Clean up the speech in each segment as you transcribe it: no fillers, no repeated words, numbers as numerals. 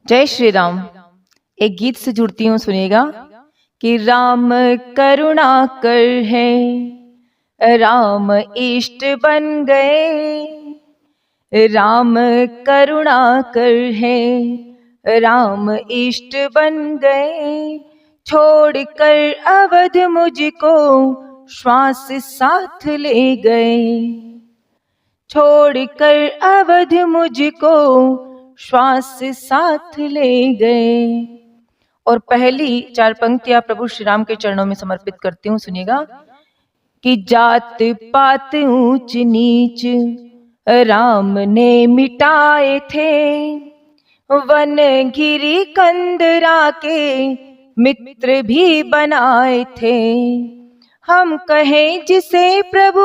जय श्री राम। एक गीत से जुड़ती हूँ, सुनिएगा कि राम करुणाकर है, राम इष्ट बन गए। राम करुणाकर है, राम इष्ट बन गए। छोड़कर अवध मुझको श्वास साथ ले गए। छोड़कर अवध मुझको श्वास साथ ले गए। और पहली 4 पंक्तियां प्रभु श्री राम के चरणों में समर्पित करती हूँ, सुनिएगा कि जात पात ऊंच नीच राम ने मिटाए थे। वन घिरी कंदरा के मित्र भी बनाए थे। हम कहें जिसे प्रभु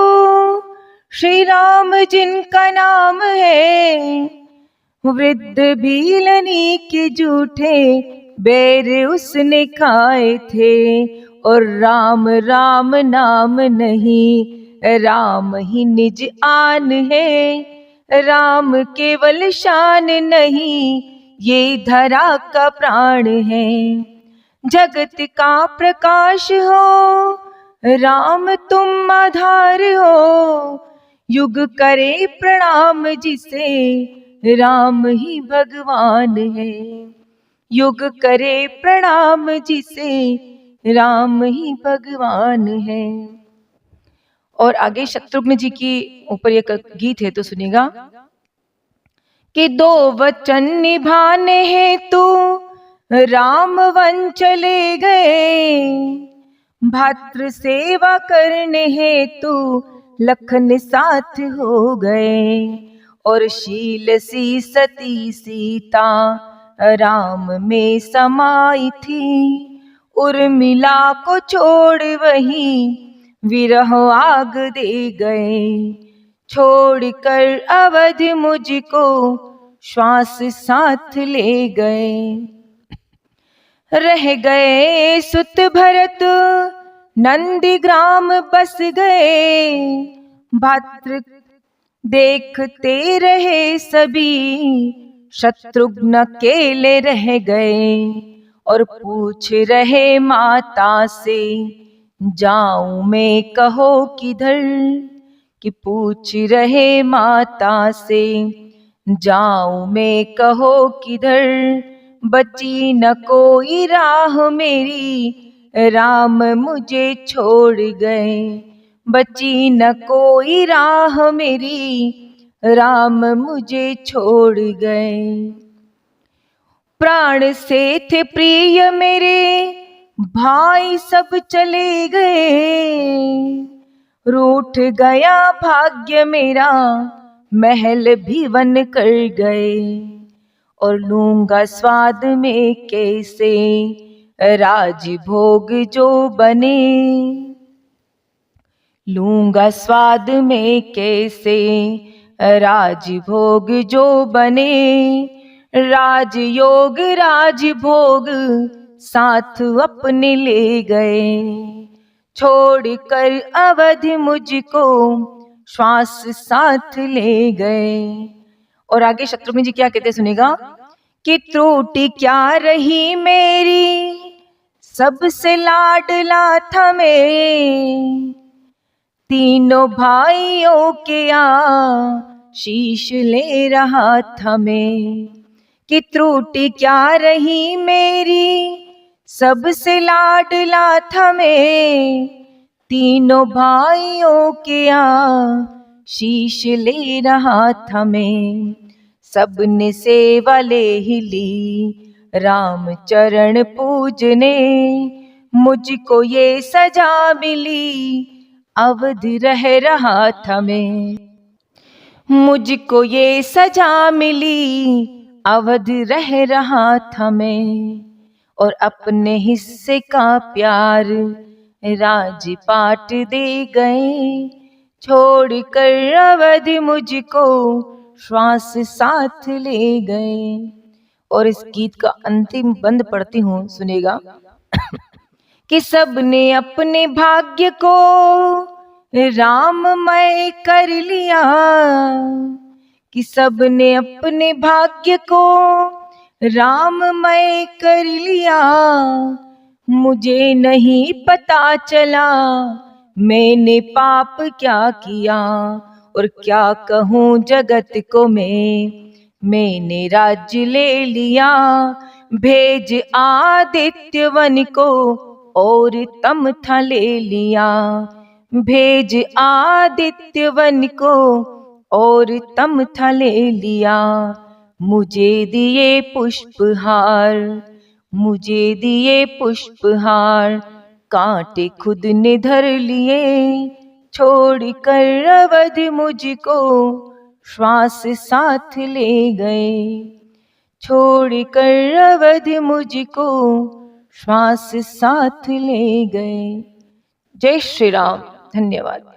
श्री राम जिनका नाम है, वृद्ध भीलनी के जूठे बैर उसने खाए थे। और राम राम नाम नहीं, राम ही निज आन है। राम केवल शान नहीं, ये धरा का प्राण है। जगत का प्रकाश हो, राम तुम आधार हो। युग करे प्रणाम जिसे, राम ही भगवान है। युग करे प्रणाम जिसे, राम ही भगवान है। और आगे शत्रुघ्न जी की ऊपर एक गीत है, तो सुनिएगा कि 2 वचन निभाने हेतु राम वन चले गए। भातृ सेवा करने हेतु लखन साथ हो गए। और शील सी सती सीता राम में समाई थी। उर्मिला को छोड़ वहीं विरह आग दे गए। छोड़कर अवध मुझको श्वास साथ ले गए। रह गए सुत भरत नंदीग्राम बस गए। भातृ देखते रहे सभी, शत्रुघ्न अकेले रह गए। और पूछ रहे माता से, जाऊं मैं कहो किधर। कि पूछ रहे माता से, जाऊं मैं कहो किधर। बची न कोई राह मेरी, राम मुझे छोड़ गए। बची न कोई राह मेरी, राम मुझे छोड़ गए। प्राण से थे प्रिय मेरे, भाई सब चले गए। रूठ गया भाग्य मेरा, महल भी वन कर गए। और लूंगा स्वाद में कैसे, राज भोग जो बने। लूंगा स्वाद में कैसे, राज भोग जो बने। राजयोग राज भोग साथ अपने ले गए। छोड़कर अवध मुझको श्वास साथ ले गए। और आगे शत्रुघ्न जी क्या कहते, सुनेगा कि त्रुटि क्या रही मेरी, सबसे लाडला था मैं। तीनों भाइयों के शीश ले रहा था मैं। कि त्रुटि क्या रही मेरी, सबसे लाडला था मैं। तीनों भाइयों के शीश ले रहा था मैं। सबने सेवा ले ही ली, राम चरण पूजने। मुझको ये सजा मिली, अवध रह रहा था मैं। मुझको ये सजा मिली, अवध रह रहा था मैं। और अपने हिस्से का प्यार राजपाट दे गए। छोड़कर अवध मुझको श्वास साथ ले गए। और इस गीत का अंतिम बंद पढ़ती हूँ, सुनेगा कि सबने अपने भाग्य को राममय कर लिया। कि सबने अपने भाग्य को राममय कर लिया, मुझे नहीं पता चला मैंने पाप क्या किया। और क्या कहूँ जगत को मैंने राज्य ले लिया। भेज आदित्य वन को और तमथा ले लिया। भेज आदित्य वन को और तमथा ले लिया। मुझे दिए पुष्पहार, मुझे दिए पुष्पहार, कांटे खुद ने धर लिए। छोड़ कर अवध मुझको श्वास साथ ले गए। छोड़ कर अवध मुझको श्वास साथ ले गए। जय श्री राम। धन्यवाद।